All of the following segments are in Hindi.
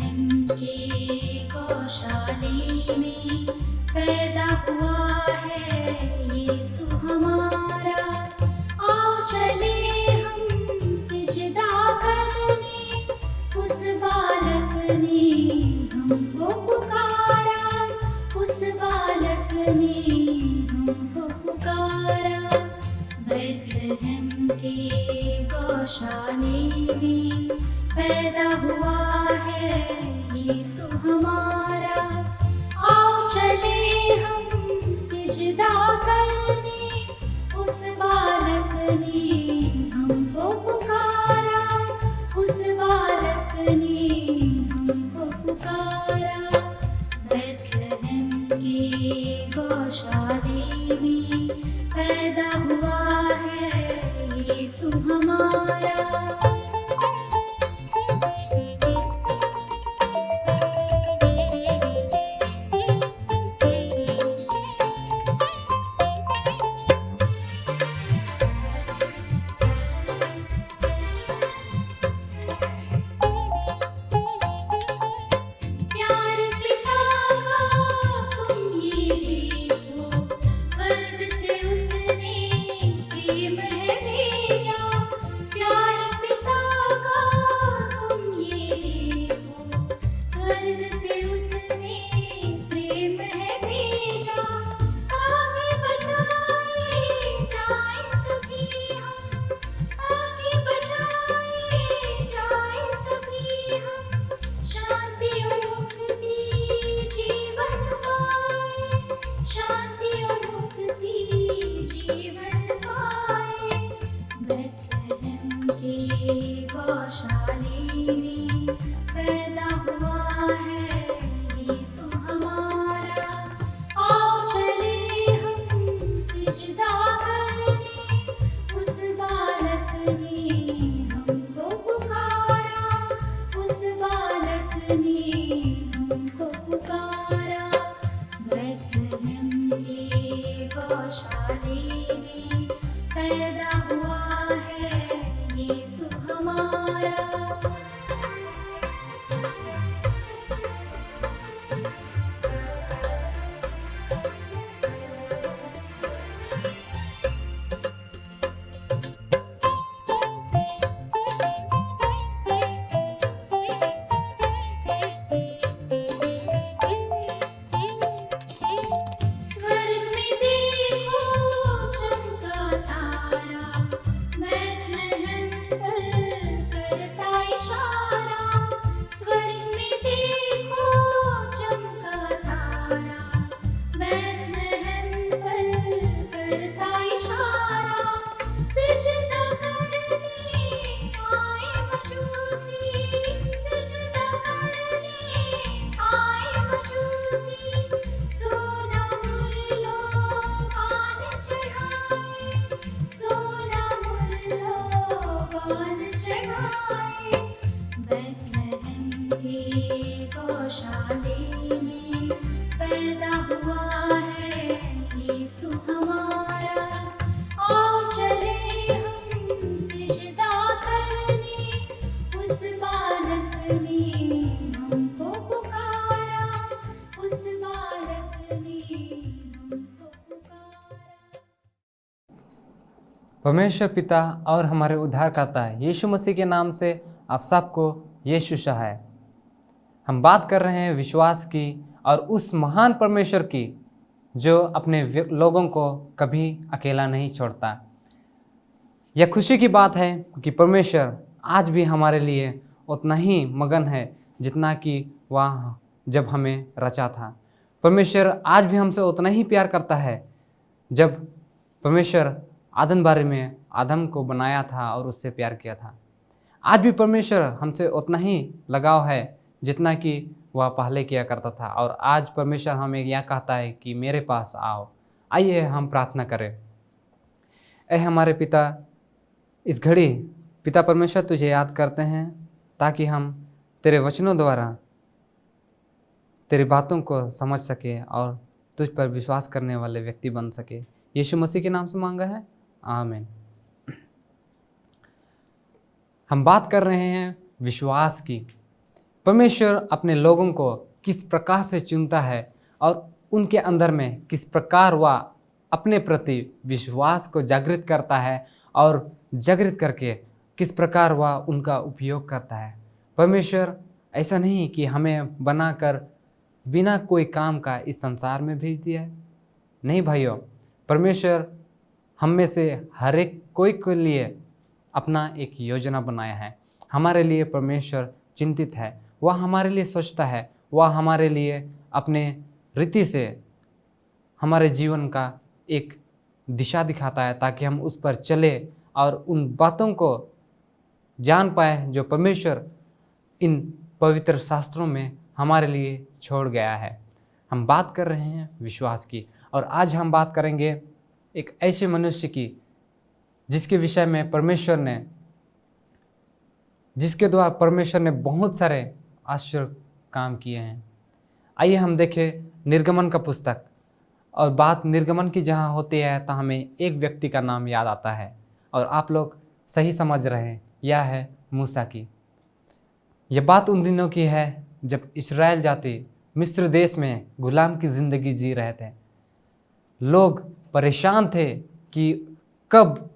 बैतलहम के गौशाले में पैदा हुआ है यीशु हमारा। आओ चले हम सिजदा करने, उस बालक ने हमको पुकारा, उस बालक ने हमको पुकारा। बैतलहम के गौशाले में पैदा हुआ है यीशु हमारा। आओ चले हम सिजदा करने, उस बालक ने हमको पुकारा, उस बालक ने हमको पुकारा। बैतलहम के गौशाले में पैदा हुआ है यीशु हमारा। परमेश्वर पिता और हमारे उद्धारकर्ता यीशु मसीह के नाम से आप सबको यीशु शाह है। हम बात कर रहे हैं विश्वास की और उस महान परमेश्वर की जो अपने लोगों को कभी अकेला नहीं छोड़ता। यह खुशी की बात है कि परमेश्वर आज भी हमारे लिए उतना ही मगन है जितना कि वह जब हमें रचा था। परमेश्वर आज भी हमसे उतना ही प्यार करता है। जब परमेश्वर आदम बारे में आदम को बनाया था और उससे प्यार किया था, आज भी परमेश्वर हमसे उतना ही लगाव है जितना कि वह पहले किया करता था। और आज परमेश्वर हमें यह कहता है कि मेरे पास आओ। आइए हम प्रार्थना करें। ऐ हमारे पिता, इस घड़ी पिता परमेश्वर तुझे याद करते हैं ताकि हम तेरे वचनों द्वारा तेरी बातों को समझ सके और तुझ पर विश्वास करने वाले व्यक्ति बन सके। यीशु मसीह के नाम से मांगा है, आमीन। हम बात कर रहे हैं विश्वास की। परमेश्वर अपने लोगों को किस प्रकार से चुनता है और उनके अंदर में किस प्रकार वह अपने प्रति विश्वास को जागृत करता है और जागृत करके किस प्रकार वह उनका उपयोग करता है। परमेश्वर ऐसा नहीं कि हमें बनाकर बिना कोई काम का इस संसार में भेज दिया है। नहीं भाइयों, परमेश्वर हम में से हर एक कोई के लिए अपना एक योजना बनाया है। हमारे लिए परमेश्वर चिंतित है, वह हमारे लिए सोचता है, वह हमारे लिए अपने रीति से हमारे जीवन का एक दिशा दिखाता है ताकि हम उस पर चले और उन बातों को जान पाए जो परमेश्वर इन पवित्र शास्त्रों में हमारे लिए छोड़ गया है। हम बात कर रहे हैं विश्वास की, और आज हम बात करेंगे एक ऐसे मनुष्य की जिसके विषय में जिसके द्वारा परमेश्वर ने बहुत सारे आश्चर्य काम किए हैं। आइए हम देखें निर्गमन का पुस्तक, और बात निर्गमन की जहाँ होती है तो हमें एक व्यक्ति का नाम याद आता है, और आप लोग सही समझ रहे हैं, यह है मूसा की। यह बात उन दिनों की है जब इस्राएल जाति मिस्र देश में गुलाम की ज़िंदगी जी रहे थे। लोग परेशान थे कि कब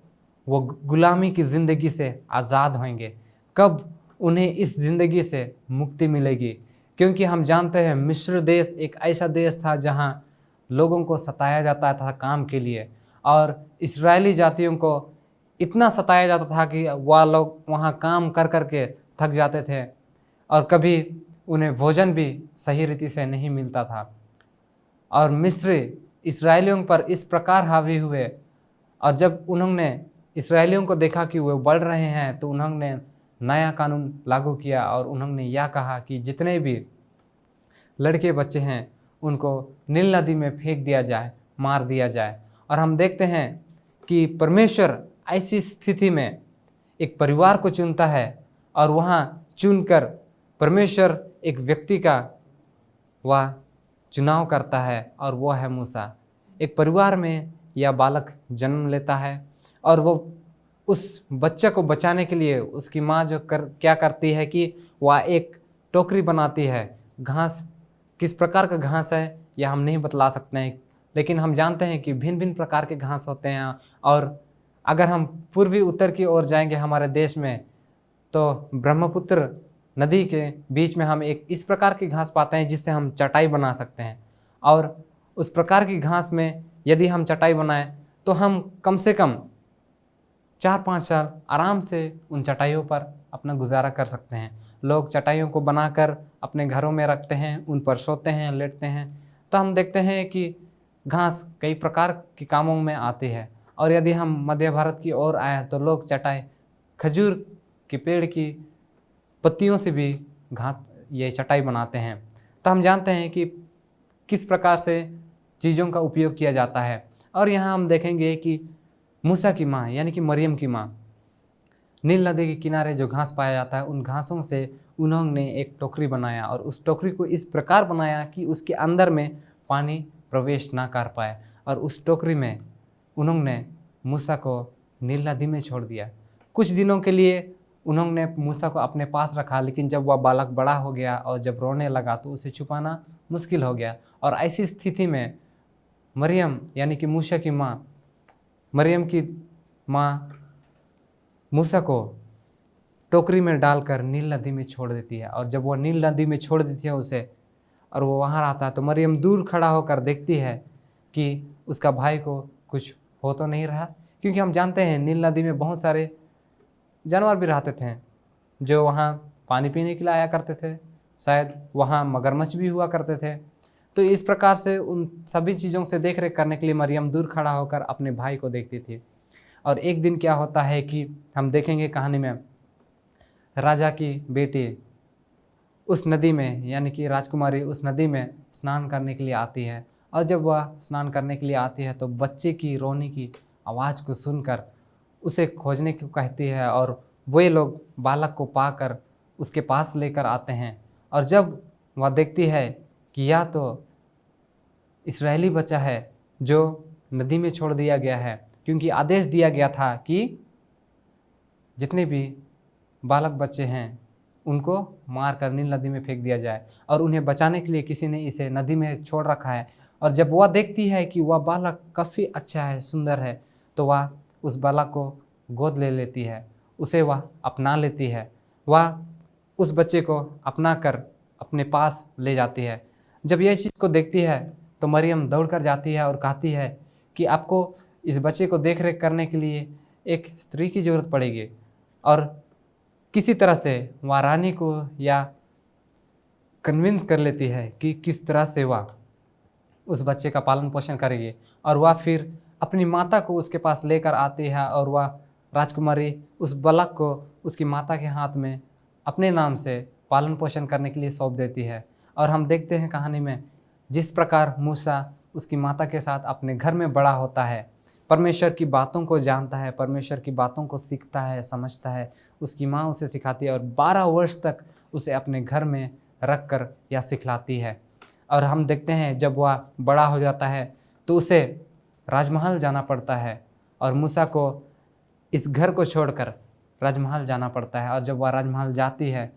वो गुलामी की ज़िंदगी से आज़ाद होंगे, कब उन्हें इस ज़िंदगी से मुक्ति मिलेगी, क्योंकि हम जानते हैं मिस्र देश एक ऐसा देश था जहाँ लोगों को सताया जाता था काम के लिए, और इस्राएली जातियों को इतना सताया जाता था कि वह लोग वहाँ काम कर कर के थक जाते थे, और कभी उन्हें भोजन भी सही रीति से नहीं मिलता था। और मिस्र इस्राएलियों पर इस प्रकार हावी हुए, और जब उन्होंने इस्राएलियों को देखा कि वे बढ़ रहे हैं तो उन्होंने नया कानून लागू किया, और उन्होंने यह कहा कि जितने भी लड़के बच्चे हैं उनको नील नदी में फेंक दिया जाए, मार दिया जाए। और हम देखते हैं कि परमेश्वर ऐसी स्थिति में एक परिवार को चुनता है, और वहाँ चुनकर परमेश्वर एक व्यक्ति का वह चुनाव करता है, और वह है मूसा। एक परिवार में यह बालक जन्म लेता है, और वो उस बच्चे को बचाने के लिए उसकी माँ क्या करती है कि वह एक टोकरी बनाती है। घास किस प्रकार का घास है यह हम नहीं बतला सकते हैं, लेकिन हम जानते हैं कि भिन्न भिन्न प्रकार के घास होते हैं। और अगर हम पूर्वी उत्तर की ओर जाएंगे हमारे देश में, तो ब्रह्मपुत्र नदी के बीच में हम एक इस प्रकार की घास पाते हैं जिससे हम चटाई बना सकते हैं। और उस प्रकार की घास में यदि हम चटाई बनाएं तो हम कम से कम 4-5 साल आराम से उन चटाइयों पर अपना गुजारा कर सकते हैं। लोग चटाइयों को बनाकर अपने घरों में रखते हैं, उन पर सोते हैं, लेटते हैं। तो हम देखते हैं कि घास कई प्रकार के कामों में आती है। और यदि हम मध्य भारत की ओर आए तो लोग चटाई खजूर के पेड़ की पत्तियों से भी घास ये चटाई बनाते हैं। तो हम जानते हैं कि किस प्रकार से चीज़ों का उपयोग किया जाता है। और यहाँ हम देखेंगे कि मूसा की माँ यानी कि मरियम की माँ नील नदी के किनारे जो घास पाया जाता है उन घासों से उन्होंने एक टोकरी बनाया, और उस टोकरी को इस प्रकार बनाया कि उसके अंदर में पानी प्रवेश ना कर पाए, और उस टोकरी में उन्होंने मूसा को नील नदी में छोड़ दिया। कुछ दिनों के लिए उन्होंने मूसा को अपने पास रखा, लेकिन जब वह बालक बड़ा हो गया और जब रोने लगा तो उसे छुपाना मुश्किल हो गया। और ऐसी स्थिति में मरियम यानी कि मूसा की माँ, मरियम की माँ मूसा को टोकरी में डालकर नील नदी में छोड़ देती है। और जब वह नील नदी में छोड़ देती है उसे, और वो वहाँ आता है, तो मरियम दूर खड़ा होकर देखती है कि उसका भाई को कुछ हो तो नहीं रहा, क्योंकि हम जानते हैं नील नदी में बहुत सारे जानवर भी रहते थे जो वहाँ पानी पीने के लिए आया करते थे। शायद वहाँ मगरमच्छ भी हुआ करते थे। तो इस प्रकार से उन सभी चीज़ों से देख रेख करने के लिए मरियम दूर खड़ा होकर अपने भाई को देखती थी। और एक दिन क्या होता है कि हम देखेंगे कहानी में, राजा की बेटी उस नदी में यानी कि राजकुमारी उस नदी में स्नान करने के लिए आती है। और जब वह स्नान करने के लिए आती है तो बच्चे की रोने की आवाज़ को सुनकर उसे खोजने को कहती है, और वे लोग बालक को पाकर उसके पास लेकर आते हैं। और जब वह देखती है कि यह तो इस्राएली बच्चा है जो नदी में छोड़ दिया गया है, क्योंकि आदेश दिया गया था कि जितने भी बालक बच्चे हैं उनको मार कर नील नदी में फेंक दिया जाए और उन्हें बचाने के लिए किसी ने इसे नदी में छोड़ रखा है। और जब वह देखती है कि वह बालक काफ़ी अच्छा है, सुंदर है, तो वह उस बालक को गोद ले लेती है, उसे वह अपना लेती है। वह उस बच्चे को अपना कर अपने पास ले जाती है। जब यह चीज़ को देखती है तो मरियम दौड़ कर जाती है और कहती है कि आपको इस बच्चे को देख रेख करने के लिए एक स्त्री की ज़रूरत पड़ेगी। और किसी तरह से वह रानी को या कन्विंस कर लेती है कि किस तरह से वह उस बच्चे का पालन पोषण करेगी। और वह फिर अपनी माता को उसके पास लेकर आती है और वह राजकुमारी उस बालक को उसकी माता के हाथ में अपने नाम से पालन पोषण करने के लिए सौंप देती है। और हम देखते हैं कहानी में जिस प्रकार मूसा उसकी माता के साथ अपने घर में बड़ा होता है, परमेश्वर की बातों को जानता है, परमेश्वर की बातों को सीखता है, समझता है। उसकी माँ उसे सिखाती है और 12 वर्ष तक उसे अपने घर में रख कर या सिखलाती है। और हम देखते हैं जब वह बड़ा हो जाता है तो उसे राजमहल जाना पड़ता है और मूसा को इस घर को छोड़कर राजमहल जाना पड़ता है। और जब वह राजमहल जाती है,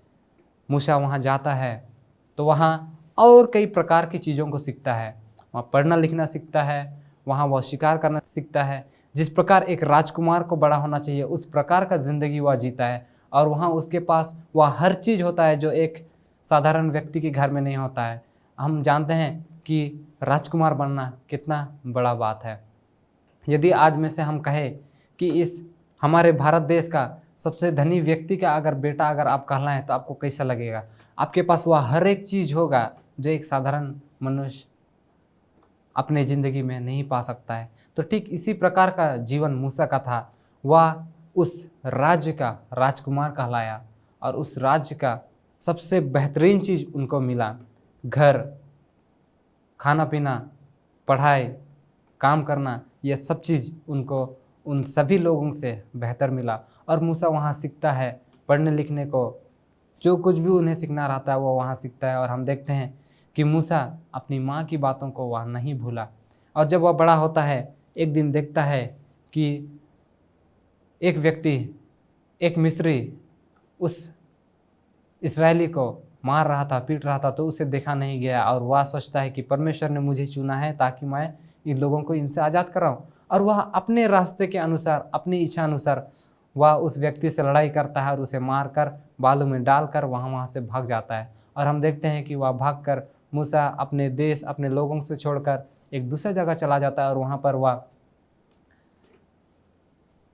मूसा वहाँ जाता है तो वहाँ और कई प्रकार की चीज़ों को सीखता है। वहाँ पढ़ना लिखना सीखता है, वहाँ वह शिकार करना सीखता है। जिस प्रकार एक राजकुमार को बड़ा होना चाहिए उस प्रकार का ज़िंदगी वह जीता है। और वहाँ उसके पास वह हर चीज़ होता है जो एक साधारण व्यक्ति के घर में नहीं होता है। हम जानते हैं कि राजकुमार बनना कितना बड़ा बात है। यदि आज में से हम कहें कि इस हमारे भारत देश का सबसे धनी व्यक्ति का अगर बेटा अगर आप कहलाएं तो आपको कैसा लगेगा? आपके पास वह हर एक चीज़ होगा जो एक साधारण मनुष्य अपने ज़िंदगी में नहीं पा सकता है। तो ठीक इसी प्रकार का जीवन मूसा का था। वह उस राज्य का राजकुमार कहलाया और उस राज्य का सबसे बेहतरीन चीज़ उनको मिला। घर, खाना पीना, पढ़ाई, काम करना, यह सब चीज़ उनको उन सभी लोगों से बेहतर मिला। और मूसा वहाँ सीखता है पढ़ने लिखने को, जो कुछ भी उन्हें सीखना रहता है वो वहाँ सीखता है। और हम देखते हैं कि मूसा अपनी माँ की बातों को वह नहीं भूला। और जब वह बड़ा होता है एक दिन देखता है कि एक व्यक्ति, एक मिस्री उस इस्राएली को मार रहा था, पीट रहा था, तो उसे देखा नहीं गया। और वह सोचता है कि परमेश्वर ने मुझे चुना है ताकि मैं इन लोगों को इनसे आज़ाद कराऊं। और वह अपने रास्ते के अनुसार, अपनी इच्छा अनुसार वह उस व्यक्ति से लड़ाई करता है और उसे मारकर बालू में डालकर वहाँ से भाग जाता है। और हम देखते हैं कि वह भागकर मूसा अपने देश, अपने लोगों से छोड़कर एक दूसरे जगह चला जाता है और वहाँ पर वह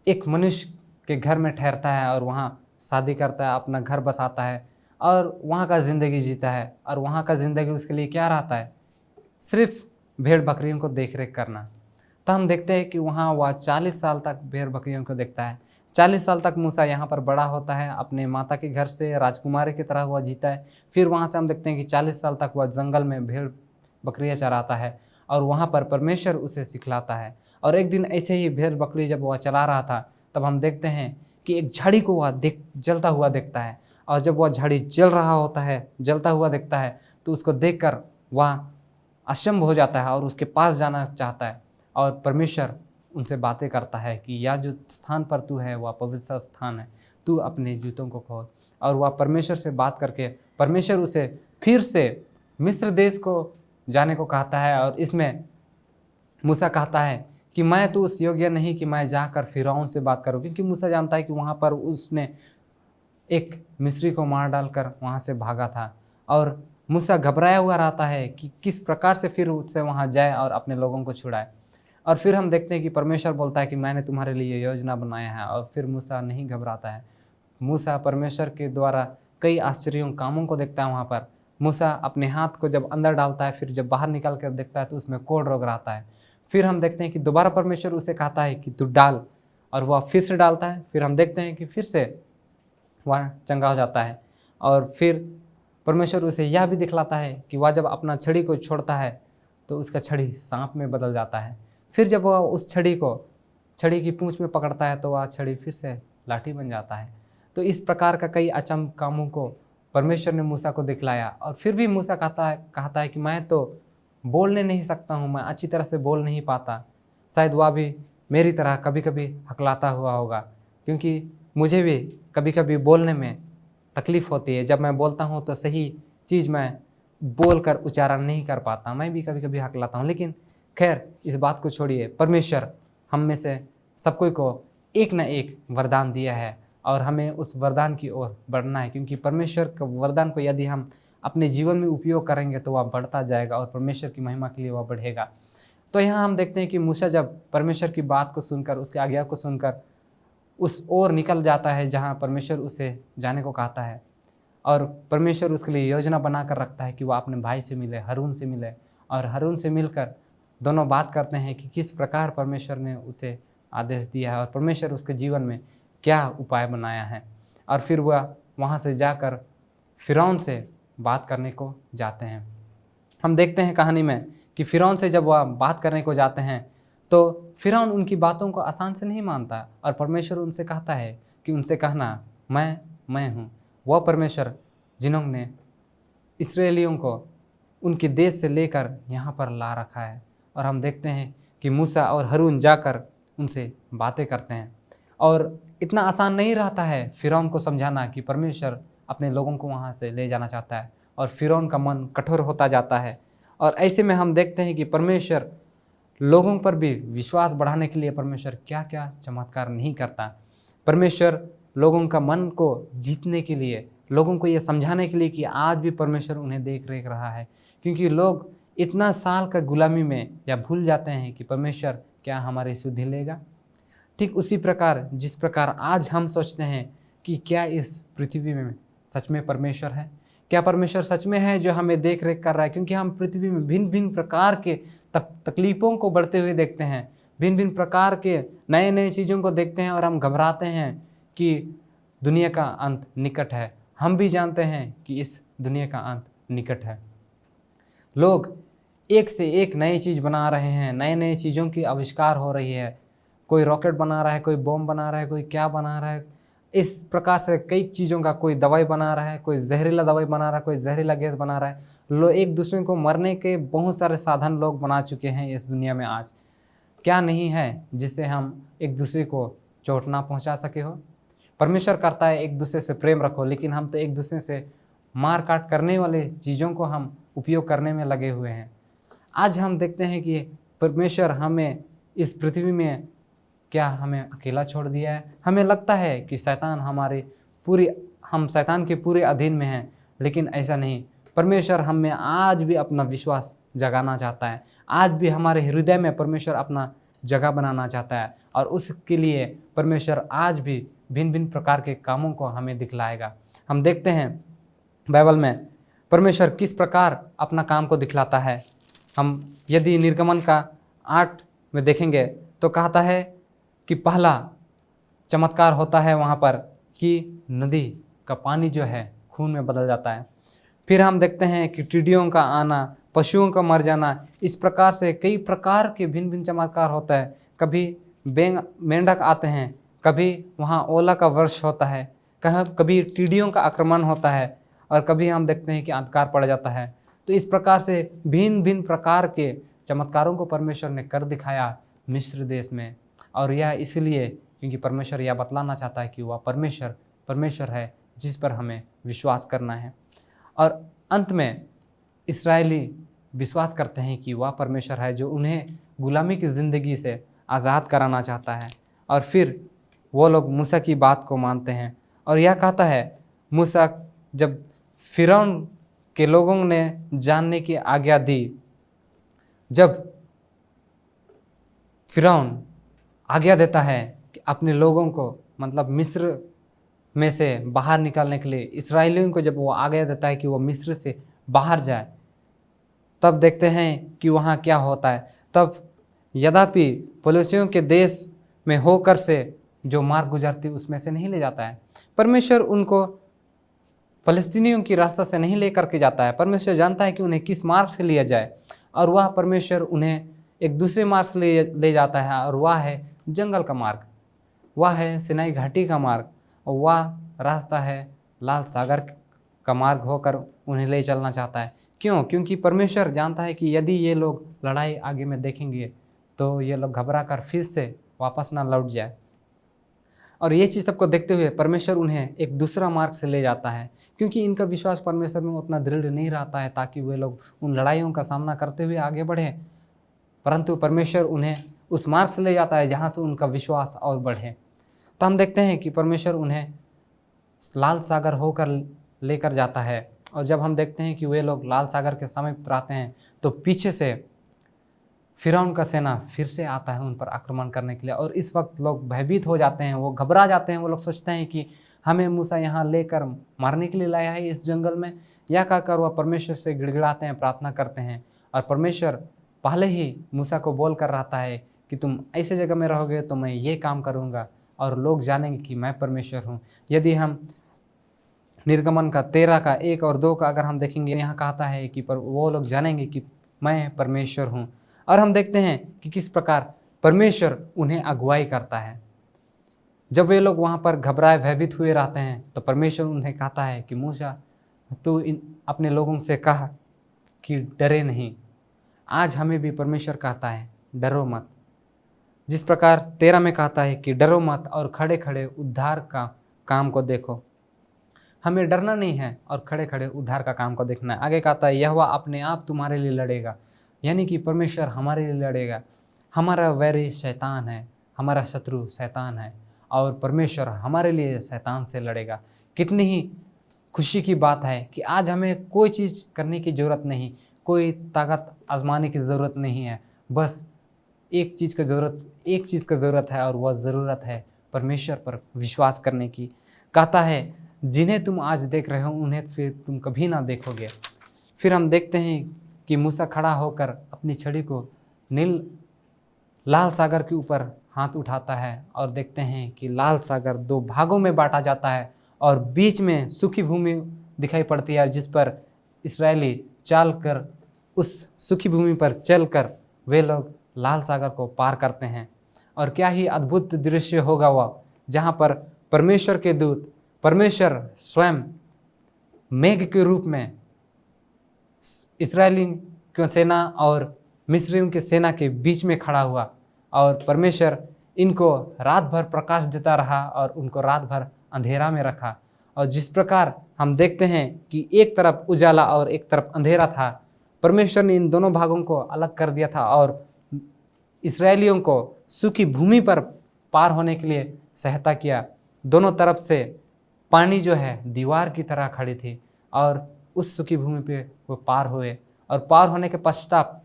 एक मनुष्य के घर में ठहरता है और वहाँ शादी करता है, अपना घर बसाता है और वहाँ का ज़िंदगी जीता है। और वहाँ का ज़िंदगी उसके लिए क्या रहता है? सिर्फ भेड़ बकरियों को देख रेख करना। तो हम देखते हैं कि वहाँ वह 40 साल तक भेड़ बकरियों को देखता है। 40 साल तक मूसा यहाँ पर बड़ा होता है, अपने माता के घर से राजकुमारी की तरह वह जीता है। फिर वहाँ से हम देखते हैं कि 40 साल तक वह जंगल में भेड़ बकरियाँ चराता है और वहाँ पर परमेश्वर उसे सिखलाता है। और एक दिन ऐसे ही भेड़ बकरी जब वह चला रहा था तब हम देखते हैं कि एक झाड़ी को वह जलता हुआ देखता है। और जब वह झाड़ी जल रहा होता है, जलता हुआ देखता है, तो उसको देखकर वह अचंभ हो जाता है और उसके पास जाना चाहता है। और परमेश्वर उनसे बातें करता है कि यह जो स्थान पर तू है वह पवित्र स्थान है, तू अपने जूतों को खोल। और वह परमेश्वर से बात करके परमेश्वर उसे फिर से मिस्र देश को जाने को कहता है। और इसमें मूसा कहता है कि मैं तो उस योग्य नहीं कि मैं जाकर फिरौन से बात करूं, क्योंकि मूसा जानता है कि वहाँ पर उसने एक मिस्री को मार डालकर वहाँ से भागा था। और मूसा घबराया हुआ रहता है कि किस प्रकार से फिर उससे वहाँ जाए और अपने लोगों को छुड़ाए। और फिर हम देखते हैं कि परमेश्वर बोलता है कि मैंने तुम्हारे लिए योजना बनाया है। और फिर मूसा नहीं घबराता है। मूसा परमेश्वर के द्वारा कई आश्चर्यों कामों को देखता है। वहाँ पर मूसा अपने हाथ को जब अंदर डालता है, फिर जब बाहर निकाल कर देखता है तो उसमें कोढ़ रोग रहता है। फिर हम देखते हैं कि दोबारा परमेश्वर उसे कहता है कि तू डाल, और वह फिर से डालता है। फिर हम देखते हैं कि फिर से वह चंगा हो जाता है। और फिर परमेश्वर उसे यह भी दिखलाता है कि वह जब अपना छड़ी को छोड़ता है तो उसका छड़ी सांप में बदल जाता है। फिर जब वह उस छड़ी की पूंछ में पकड़ता है तो वह छड़ी फिर से लाठी बन जाता है। तो इस प्रकार का कई अचंभ कामों को परमेश्वर ने मूसा को दिखलाया। और फिर भी मूसा कहता है कि मैं तो बोलने नहीं सकता हूँ, मैं अच्छी तरह से बोल नहीं पाता। शायद वह भी मेरी तरह कभी कभी हकलाता हुआ होगा, क्योंकि मुझे भी कभी कभी बोलने में तकलीफ़ होती है। जब मैं बोलता हूँ तो सही चीज़ मैं बोलकर उच्चारण नहीं कर पाता, मैं भी कभी कभी हकलाता हूँ। लेकिन खैर इस बात को छोड़िए, परमेश्वर हम में से सब कोई को एक न एक वरदान दिया है और हमें उस वरदान की ओर बढ़ना है, क्योंकि परमेश्वर के वरदान को यदि हम अपने जीवन में उपयोग करेंगे तो वह बढ़ता जाएगा और परमेश्वर की महिमा के लिए वह बढ़ेगा। तो यहाँ हम देखते हैं कि मूसा जब परमेश्वर की बात को सुनकर, उसकी आज्ञा को सुनकर उस ओर निकल जाता है जहाँ परमेश्वर उसे जाने को कहता है, और परमेश्वर उसके लिए योजना बना कर रखता है कि वह अपने भाई से मिले, हारून से मिले, और हारून से मिलकर दोनों बात करते हैं कि किस प्रकार परमेश्वर ने उसे आदेश दिया है और परमेश्वर उसके जीवन में क्या उपाय बनाया है। और फिर वह वहाँ से जाकर फिरौन से बात करने को जाते हैं। हम देखते हैं कहानी में कि फिरौन से जब वह बात करने को जाते हैं तो फिरौन उनकी बातों को आसान से नहीं मानता और परमेश्वर उनसे कहता है कि उनसे कहना मैं हूँ वह परमेश्वर जिन्होंने इस्राएलियों को उनके देश से लेकर यहाँ पर ला रखा है। और हम देखते हैं कि मूसा और हारून जाकर उनसे बातें करते हैं, और इतना आसान नहीं रहता है फिरौन को समझाना कि परमेश्वर अपने लोगों को वहाँ से ले जाना चाहता है, और फिरौन का मन कठोर होता जाता है। और ऐसे में हम देखते हैं कि परमेश्वर लोगों पर भी विश्वास बढ़ाने के लिए परमेश्वर क्या क्या चमत्कार नहीं करता। परमेश्वर लोगों का मन को जीतने के लिए, लोगों को ये समझाने के लिए कि आज भी परमेश्वर उन्हें देख रेख रहा है, क्योंकि लोग इतना साल का गुलामी में या भूल जाते हैं कि परमेश्वर क्या हमारी सुधि लेगा। ठीक उसी प्रकार जिस प्रकार आज हम सोचते हैं कि क्या इस पृथ्वी में सच में परमेश्वर है, क्या परमेश्वर सच में है जो हमें देख रेख कर रहा है, क्योंकि हम पृथ्वी में भिन्न भिन्न प्रकार के तकलीफ़ों को बढ़ते हुए देखते हैं, भिन्न भिन्न प्रकार के नए नए चीज़ों को देखते हैं और हम घबराते हैं कि दुनिया का अंत निकट है। हम भी जानते हैं कि इस दुनिया का अंत निकट है। लोग एक से एक नई चीज़ बना रहे हैं, नए नए चीज़ों की आविष्कार हो रही है, कोई रॉकेट बना रहा है, कोई बम बना रहा है, कोई क्या बना रहा है। इस प्रकार से कई चीज़ों का, कोई दवाई बना रहा है, कोई जहरीला दवाई बना रहा है, कोई जहरीला गैस बना रहा है। लोग एक दूसरे को मरने के बहुत सारे साधन लोग बना चुके हैं इस दुनिया में। आज क्या नहीं है जिससे हम एक दूसरे को चोट ना पहुंचा सके हो। परमेश्वर करता है एक दूसरे से प्रेम रखो, लेकिन हम तो एक दूसरे से मार काट करने वाले चीज़ों को हम उपयोग करने में लगे हुए हैं। आज हम देखते हैं कि परमेश्वर हमें इस पृथ्वी में क्या हमें अकेला छोड़ दिया है। हमें लगता है कि शैतान हम शैतान के पूरे अधीन में हैं, लेकिन ऐसा नहीं। परमेश्वर हम में आज भी अपना विश्वास जगाना चाहता है, आज भी हमारे हृदय में परमेश्वर अपना जगह बनाना चाहता है, और उसके लिए परमेश्वर आज भी भिन्न भिन्न प्रकार के कामों को हमें दिखलाएगा। हम देखते हैं बाइबल में परमेश्वर किस प्रकार अपना काम को दिखलाता है। हम यदि निर्गमन का 8 में देखेंगे तो कहता है कि पहला चमत्कार होता है वहाँ पर कि नदी का पानी जो है खून में बदल जाता है। फिर हम देखते हैं कि टिड्डियों का आना, पशुओं का मर जाना, इस प्रकार से कई प्रकार के भिन्न भिन्न चमत्कार होता है। कभी मेंढक आते हैं, कभी वहाँ ओला का वर्ष होता है, कभी टिड्डियों का आक्रमण होता है, और कभी हम देखते हैं कि अंधकार पड़ जाता है। तो इस प्रकार से भिन्न भिन्न प्रकार के चमत्कारों को परमेश्वर ने कर दिखाया मिस्र देश में। और यह इसलिए क्योंकि परमेश्वर यह बतलाना चाहता है कि वह परमेश्वर है जिस पर हमें विश्वास करना है। और अंत में इस्राएली विश्वास करते हैं कि वह परमेश्वर है जो उन्हें गुलामी की ज़िंदगी से आज़ाद कराना चाहता है। और फिर वो लोग मूसा की बात को मानते हैं। और यह कहता है, मूसा जब फिरौन के लोगों ने जानने की आज्ञा दी, जब फिरौन आज्ञा देता है कि अपने लोगों को, मतलब मिस्र में से बाहर निकालने के लिए इस्राएलियों को, जब वो आज्ञा देता है कि वो मिस्र से बाहर जाए, तब देखते हैं कि वहाँ क्या होता है। तब यद्यपि पड़ोसियों के देश में होकर से जो मार्ग गुजरती उसमें से नहीं ले जाता है। परमेश्वर उनको फ़लस्तीनियों की रास्ता से नहीं लेकर के जाता है। परमेश्वर जानता है कि उन्हें किस मार्ग से लिया जाए, और वह परमेश्वर उन्हें एक दूसरे मार्ग से ले जाता है, और वह है जंगल का मार्ग, वह है सिनाई घाटी का मार्ग, और वह रास्ता है लाल सागर का मार्ग होकर उन्हें ले चलना चाहता है। क्यों? क्योंकि परमेश्वर जानता है कि यदि ये लोग लड़ाई आगे में देखेंगे तो ये लोग घबरा कर फिर से वापस ना लौट जाए। और ये चीज़ सबको देखते हुए परमेश्वर उन्हें एक दूसरा मार्ग से ले जाता है, क्योंकि इनका विश्वास परमेश्वर में उतना दृढ़ नहीं रहता है ताकि वे लोग उन लड़ाइयों का सामना करते हुए आगे बढ़ें, परंतु परमेश्वर उन्हें उस मार्ग से ले जाता है जहाँ से उनका विश्वास और बढ़े। तो हम देखते हैं कि परमेश्वर उन्हें लाल सागर होकर लेकर जाता है, और जब हम देखते हैं कि वे लोग लाल सागर के समीप आते हैं तो पीछे से फिरौन का सेना फिर से आता है उन पर आक्रमण करने के लिए, और इस वक्त लोग भयभीत हो जाते हैं, वो घबरा जाते हैं। वो लोग सोचते हैं कि हमें मूसा यहाँ लेकर मारने के लिए लाया है इस जंगल में, या कहकर वह परमेश्वर से गिड़गिड़ाते हैं, प्रार्थना करते हैं। और परमेश्वर पहले ही मूसा को बोल कर रहता है कि तुम ऐसे जगह में रहोगे तो मैं ये काम करूँगा और लोग जानेंगे कि मैं परमेश्वर हूँ। यदि हम निर्गमन का 13 का 1 और 2 का अगर हम देखेंगे, यहाँ कहता है कि वो लोग जानेंगे कि मैं परमेश्वर हूँ। और हम देखते हैं कि किस प्रकार परमेश्वर उन्हें अगुवाई करता है। जब वे लोग वहाँ पर घबराए भयभीत हुए रहते हैं तो परमेश्वर उन्हें कहता है कि मूसा तू अपने लोगों से कह कि डरे नहीं। आज हमें भी परमेश्वर कहता है डरो मत, जिस प्रकार 13 में कहता है कि डरो मत और खड़े खड़े उद्धार का काम को देखो। हमें डरना नहीं है और खड़े खड़े उद्धार का काम को देखना है। आगे कहता है यहोवा अपने आप तुम्हारे लिए लड़ेगा, यानी कि परमेश्वर हमारे लिए लड़ेगा। हमारा वैरी शैतान है, हमारा शत्रु शैतान है, और परमेश्वर हमारे लिए शैतान से लड़ेगा। कितनी ही खुशी की बात है कि आज हमें कोई चीज़ करने की ज़रूरत नहीं, कोई ताकत आजमाने की ज़रूरत नहीं है। बस एक चीज़ का ज़रूरत है, और वह ज़रूरत है परमेश्वर पर विश्वास करने की। कहता है जिन्हें तुम आज देख रहे हो उन्हें फिर तुम कभी ना देखोगे। फिर हम देखते हैं कि मूसा खड़ा होकर अपनी छड़ी को लाल सागर के ऊपर हाथ उठाता है, और देखते हैं कि लाल सागर 2 भागों में बांटा जाता है और बीच में सूखी भूमि दिखाई पड़ती है, जिस पर इस्राएली चलकर उस सूखी भूमि पर चलकर वे लोग लाल सागर को पार करते हैं। और क्या ही अद्भुत दृश्य होगा वह, जहाँ पर परमेश्वर के दूत, परमेश्वर स्वयं मेघ के रूप में इस्राएली की सेना और मिस्रियों की सेना के बीच में खड़ा हुआ, और परमेश्वर इनको रात भर प्रकाश देता रहा और उनको रात भर अंधेरा में रखा। और जिस प्रकार हम देखते हैं कि एक तरफ उजाला और एक तरफ अंधेरा था, परमेश्वर ने इन दोनों भागों को अलग कर दिया था और इस्राएलियों को सूखी भूमि पर पार होने के लिए सहायता किया। दोनों तरफ से पानी जो है दीवार की तरह खड़ी थी, और उस सूखी भूमि पे वो पार हुए। और पार होने के पश्चात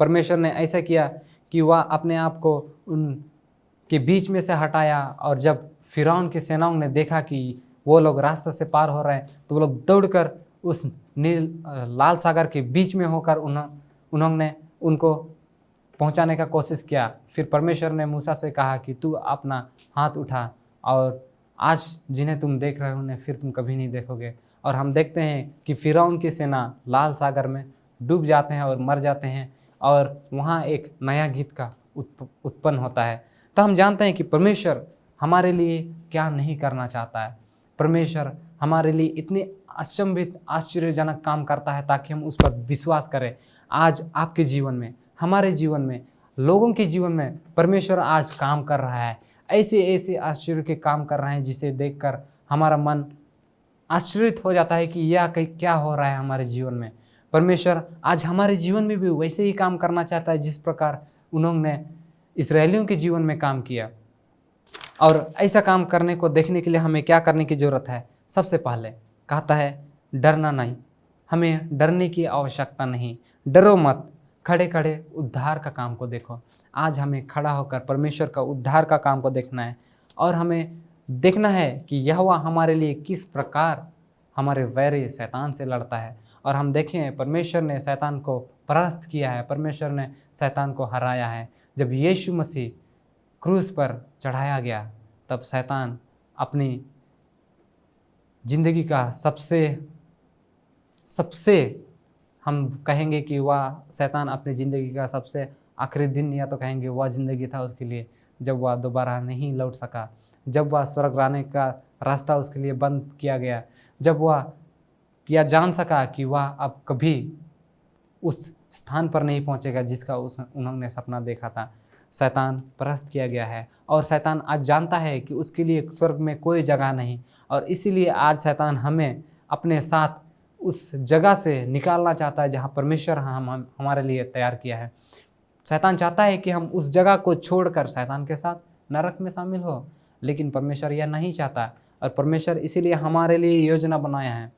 परमेश्वर ने ऐसा किया कि वह अपने आप को उनके बीच में से हटाया, और जब फिरौन की सेनाओं ने देखा कि वो लोग रास्ते से पार हो रहे हैं तो वो लोग दौड़कर उस लाल सागर के बीच में होकर उन्होंने उनको पहुंचाने का कोशिश किया। फिर परमेश्वर ने मूसा से कहा कि तू अपना हाथ उठा, और आज जिन्हें तुम देख रहे हो उन्हें फिर तुम कभी नहीं देखोगे। और हम देखते हैं कि फिरौन की सेना लाल सागर में डूब जाते हैं और मर जाते हैं, और वहाँ एक नया गीत का उत्पन्न होता है। तो हम जानते हैं कि परमेश्वर हमारे लिए क्या नहीं करना चाहता है। परमेश्वर हमारे लिए इतने अचंभित आश्चर्यजनक काम करता है ताकि हम उस पर विश्वास करें। आज आपके जीवन में, हमारे जीवन में, लोगों के जीवन में परमेश्वर आज काम कर रहा है। ऐसे ऐसे आश्चर्य के काम कर रहे हैं जिसे देखकर हमारा मन आश्चर्यित हो जाता है कि यह क्या हो रहा है हमारे जीवन में। परमेश्वर आज हमारे जीवन में भी वैसे ही काम करना चाहता है जिस प्रकार उन्होंने इस्राएलियों के जीवन में काम किया। और ऐसा काम करने को देखने के लिए हमें क्या करने की ज़रूरत है? सबसे पहले कहता है डरना नहीं, हमें डरने की आवश्यकता नहीं। डरो मत, खड़े खड़े उद्धार का काम को देखो। आज हमें खड़ा होकर परमेश्वर का उद्धार का काम को देखना है, और हमें देखना है कि यहोवा हमारे लिए किस प्रकार हमारे वैरी शैतान से लड़ता है। और हम देखें परमेश्वर ने शैतान को परास्त किया है, परमेश्वर ने शैतान को हराया है। जब यीशु मसीह क्रूस पर चढ़ाया गया तब शैतान अपनी ज़िंदगी का सबसे हम कहेंगे कि वह शैतान अपनी ज़िंदगी का सबसे आखिरी दिन, या तो कहेंगे वह ज़िंदगी था उसके लिए जब वह दोबारा नहीं लौट सका, जब वह स्वर्ग जाने का रास्ता उसके लिए बंद किया गया, जब वह यह जान सका कि वह अब कभी उस स्थान पर नहीं पहुंचेगा जिसका उन्होंने सपना देखा था। शैतान परास्त किया गया है और शैतान आज जानता है कि उसके लिए स्वर्ग में कोई जगह नहीं, और इसीलिए आज शैतान हमें अपने साथ उस जगह से निकालना चाहता है जहाँ परमेश्वर हमारे लिए तैयार किया है। शैतान चाहता है कि हम उस जगह को छोड़कर शैतान के साथ नरक में शामिल हो, लेकिन परमेश्वर यह नहीं चाहता। और परमेश्वर इसीलिए हमारे लिए योजना बनाया है।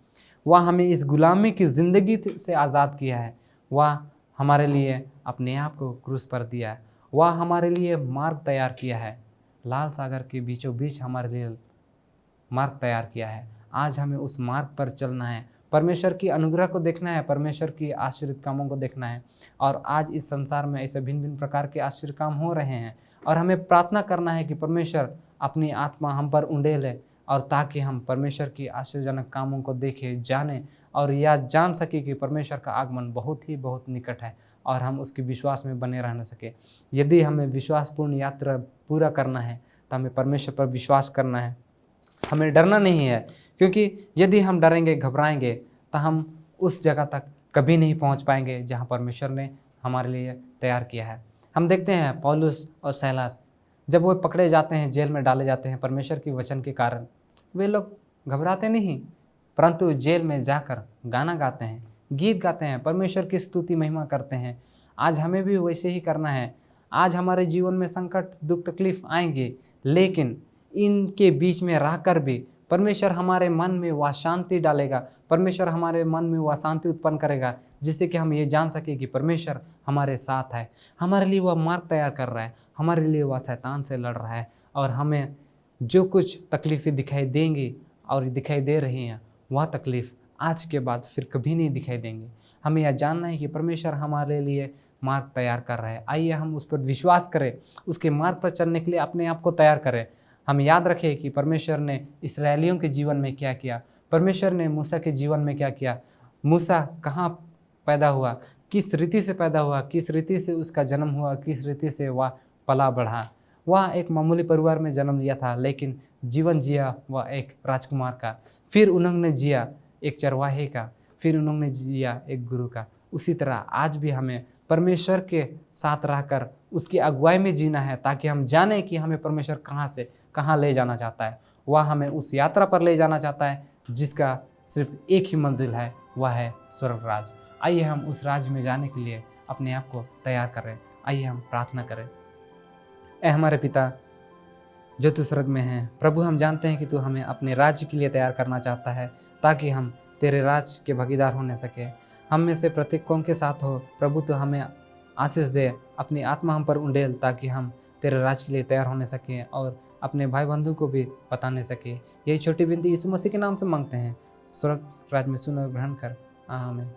वह हमें इस गुलामी की ज़िंदगी से आज़ाद किया है। वह हमारे लिए अपने आप को क्रूस पर दिया है। वह हमारे लिए मार्ग तैयार किया है। लाल सागर के बीचों बीच हमारे लिए मार्ग तैयार किया है। आज हमें उस मार्ग पर चलना है, परमेश्वर की अनुग्रह को देखना है, परमेश्वर की आश्चर्य कामों को देखना है। और आज इस संसार में ऐसे भिन्न भिन्न प्रकार के आश्चर्य काम हो रहे हैं, और हमें प्रार्थना करना है कि परमेश्वर अपनी आत्मा हम पर उंडेले, और ताकि हम परमेश्वर की आश्चर्यजनक कामों को देखें, जानें और यह जान सके कि परमेश्वर का आगमन बहुत निकट है, और हम उसके विश्वास में बने रहना सके। यदि हमें विश्वासपूर्ण यात्रा पूरा करना है तो हमें परमेश्वर पर विश्वास करना है, हमें डरना नहीं है, क्योंकि यदि हम डरेंगे, घबराएंगे, तो हम उस जगह तक कभी नहीं पहुंच पाएंगे जहां परमेश्वर ने हमारे लिए तैयार किया है। हम देखते हैं पौलुस और सैलास, जब वो पकड़े जाते हैं, जेल में डाले जाते हैं परमेश्वर की वचन के कारण, वे लोग घबराते नहीं, परंतु जेल में जाकर गाना गाते हैं, गीत गाते हैं, परमेश्वर की स्तुति महिमा करते हैं। आज हमें भी वैसे ही करना है। आज हमारे जीवन में संकट, दुख, तकलीफ आएंगे, लेकिन इनके बीच में रहकर भी परमेश्वर हमारे मन में वह शांति डालेगा, परमेश्वर हमारे मन में वह शांति उत्पन्न करेगा, जिससे कि हम ये जान सके कि परमेश्वर हमारे साथ है, हमारे लिए वह मार्ग तैयार कर रहा है, हमारे लिए वह शैतान से लड़ रहा है। और हमें जो कुछ तकलीफ़ें दिखाई देंगी और दिखाई दे रही हैं, वह तकलीफ़ आज के बाद फिर कभी नहीं दिखाई देंगी। हमें यह जानना है कि परमेश्वर हमारे लिए मार्ग तैयार कर रहा है। आइए हम उस पर विश्वास करें, उसके मार्ग पर चलने के लिए अपने आप को तैयार करें। हम याद रखें कि परमेश्वर ने इस्राएलियों के जीवन में क्या किया, परमेश्वर ने मूसा के जीवन में क्या किया। मूसा कहाँ पैदा हुआ, किस रीति से पैदा हुआ, किस रीति से उसका जन्म हुआ, किस रीति से वह पला बढ़ा। वह एक मामूली परिवार में जन्म लिया था, लेकिन जीवन जिया वह एक राजकुमार का, फिर उन्होंने जिया एक चरवाहे का, फिर उन्होंने जिया एक गुरु का। उसी तरह आज भी हमें परमेश्वर के साथ रहकर उसकी अगुवाई में जीना है, ताकि हम जानें कि हमें परमेश्वर कहाँ से कहाँ ले जाना चाहता है। वह हमें उस यात्रा पर ले जाना चाहता है जिसका सिर्फ एक ही मंजिल है, वह है स्वर्ग राज। आइए हम उस राज में जाने के लिए अपने आप को तैयार करें। आइए हम प्रार्थना करें। ऐ हमारे पिता जो तू स्वर्ग में है, प्रभु हम जानते हैं कि तू हमें अपने राज्य के लिए तैयार करना चाहता है, ताकि हम तेरे राज के भागीदार होने सके। हम में से प्रत्येक कौन के साथ हो प्रभु, तो हमें आशीष दे, अपनी आत्मा हम पर उंडेल, ताकि हम तेरे राज के लिए तैयार होने सकें और अपने भाई बंधु को भी बताने सके। यही छोटी विनती यीशु मसीह के नाम से मांगते हैं। स्वर्ग राज में सुन और ग्रहण कर, आमीन।